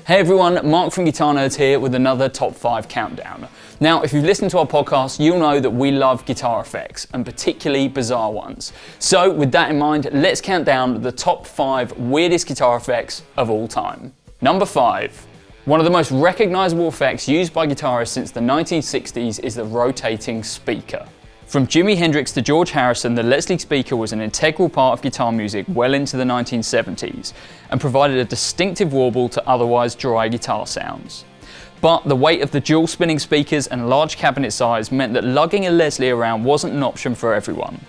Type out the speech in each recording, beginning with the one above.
Hey everyone, Mark from Guitar Nerds here with another Top 5 Countdown. Now, if you've listened to our podcast, you'll know that we love guitar effects, and particularly bizarre ones. So with that in mind, let's count down the top 5 weirdest guitar effects of all time. Number 5. One of the most recognisable effects used by guitarists since the 1960s is the rotating speaker. From Jimi Hendrix to George Harrison, the Leslie speaker was an integral part of guitar music well into the 1970s and provided a distinctive warble to otherwise dry guitar sounds. But the weight of the dual spinning speakers and large cabinet size meant that lugging a Leslie around wasn't an option for everyone.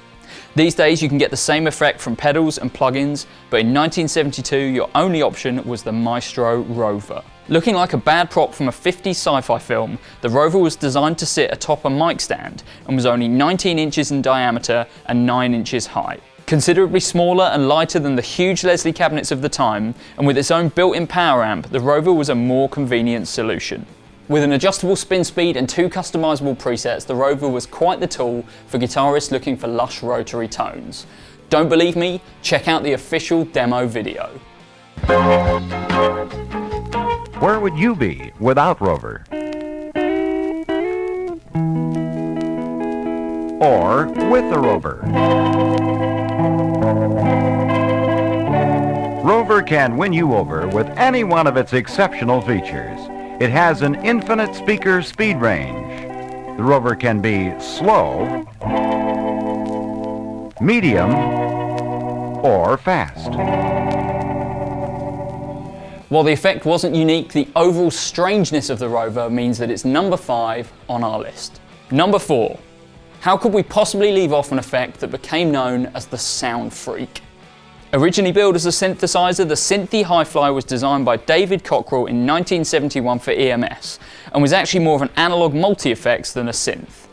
These days you can get the same effect from pedals and plugins, but in 1972 your only option was the Maestro Rover. Looking like a bad prop from a 50s sci-fi film, the Rover was designed to sit atop a mic stand and was only 19 inches in diameter and 9 inches high. Considerably smaller and lighter than the huge Leslie cabinets of the time, and with its own built-in power amp, the Rover was a more convenient solution. With an adjustable spin speed and 2 customizable presets, the Rover was quite the tool for guitarists looking for lush rotary tones. Don't believe me? Check out the official demo video. Where would you be without Rover? Or with the Rover? Rover can win you over with any one of its exceptional features. It has an infinite speaker speed range. The Rover can be slow, medium, or fast. While the effect wasn't unique, the overall strangeness of the Rover means that it's number 5 on our list. Number 4. How could we possibly leave off an effect that became known as the Sound Freak? Originally billed as a synthesizer, the Synthy Hi-Fi was designed by David Cockrell in 1971 for EMS, and was actually more of an analog multi-effects than a synth.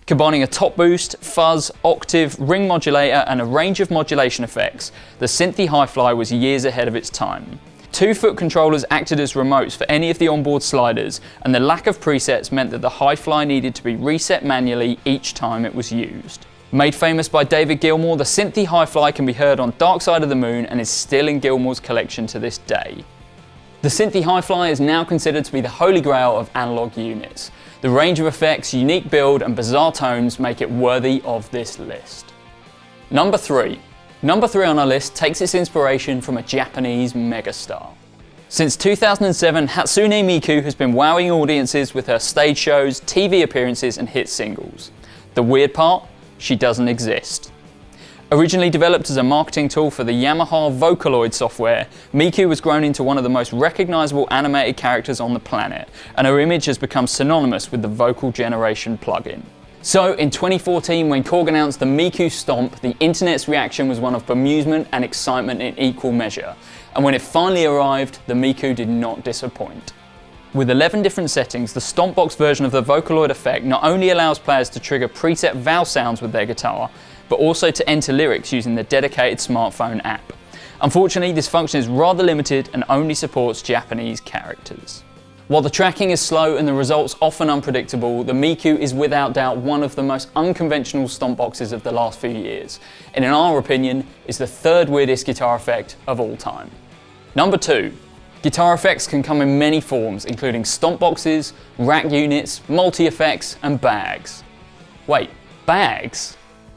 Combining a top boost, fuzz, octave, ring modulator and a range of modulation effects, the Synthy Hi-Fi was years ahead of its time. 2-foot controllers acted as remotes for any of the onboard sliders, and the lack of presets meant that the Hi-Fi needed to be reset manually each time it was used. Made famous by David Gilmour, the Synthy Hi-Fi can be heard on Dark Side of the Moon and is still in Gilmour's collection to this day. The Synthy Hi-Fi is now considered to be the holy grail of analog units. The range of effects, unique build and bizarre tones make it worthy of this list. Number 3. Number 3 on our list takes its inspiration from a Japanese megastar. Since 2007, Hatsune Miku has been wowing audiences with her stage shows, TV appearances and hit singles. The weird part? She doesn't exist. Originally developed as a marketing tool for the Yamaha Vocaloid software, Miku has grown into one of the most recognisable animated characters on the planet, and her image has become synonymous with the vocal generation plugin. So in 2014, when Korg announced the Miku Stomp, the internet's reaction was one of bemusement and excitement in equal measure. And when it finally arrived, the Miku did not disappoint. With 11 different settings, the Stompbox version of the Vocaloid effect not only allows players to trigger preset vowel sounds with their guitar, but also to enter lyrics using the dedicated smartphone app. Unfortunately, this function is rather limited and only supports Japanese characters. While the tracking is slow and the results often unpredictable, the Miku is without doubt one of the most unconventional stomp boxes of the last few years, and in our opinion, is the 3rd weirdest guitar effect of all time. Number 2. Guitar effects can come in many forms, including stomp boxes, rack units, multi-effects, and bags. Wait, bags?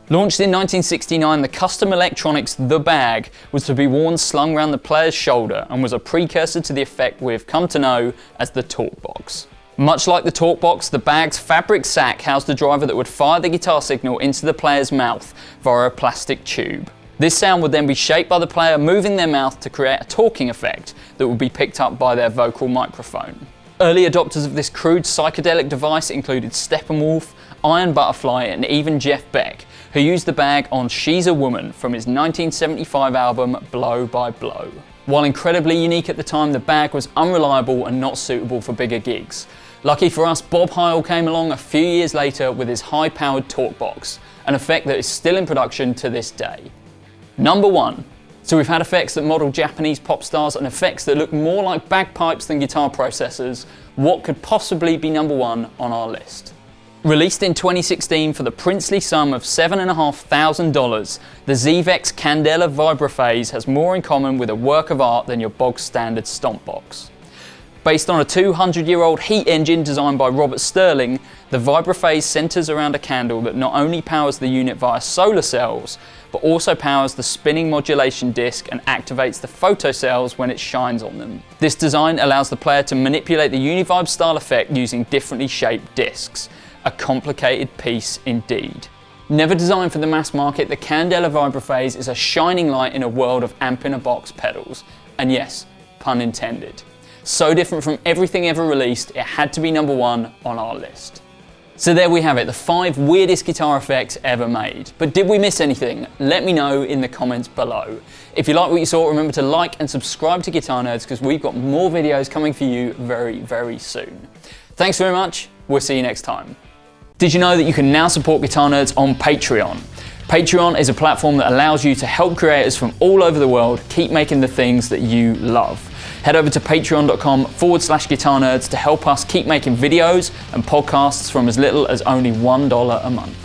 Launched in 1969, the custom electronics The Bag was to be worn slung around the player's shoulder and was a precursor to the effect we have come to know as the Talkbox. Much like the Talkbox, the Bag's fabric sack housed a driver that would fire the guitar signal into the player's mouth via a plastic tube. This sound would then be shaped by the player moving their mouth to create a talking effect that would be picked up by their vocal microphone. Early adopters of this crude psychedelic device included Steppenwolf, Iron Butterfly and even Jeff Beck, who used the bag on She's a Woman from his 1975 album Blow by Blow. While incredibly unique at the time, the bag was unreliable and not suitable for bigger gigs. Lucky for us, Bob Heil came along a few years later with his high-powered Talkbox, an effect that is still in production to this day. Number 1. So we've had effects that model Japanese pop stars and effects that look more like bagpipes than guitar processors. What could possibly be number 1 on our list? Released in 2016 for the princely sum of $7,500, the Zvex Candela Vibra phase has more in common with a work of art than your bog standard stomp box. Based on a 200-year-old heat engine designed by Robert Stirling, the Vibra phase centers around a candle that not only powers the unit via solar cells, but also powers the spinning modulation disc and activates the photocells when it shines on them. This design allows the player to manipulate the Univibe style effect using differently shaped discs. A complicated piece indeed. Never designed for the mass market, the Candela Vibra phase is a shining light in a world of amp-in-a-box pedals. And yes, pun intended. So different from everything ever released, it had to be number 1 on our list. So there we have it, the 5 weirdest guitar effects ever made. But did we miss anything? Let me know in the comments below. If you like what you saw, remember to like and subscribe to Guitar Nerds because we've got more videos coming for you very, very soon. Thanks very much, we'll see you next time. Did you know that you can now support Guitar Nerds on Patreon? Patreon is a platform that allows you to help creators from all over the world keep making the things that you love. Head over to patreon.com/Guitar Nerds to help us keep making videos and podcasts from as little as only $1 a month.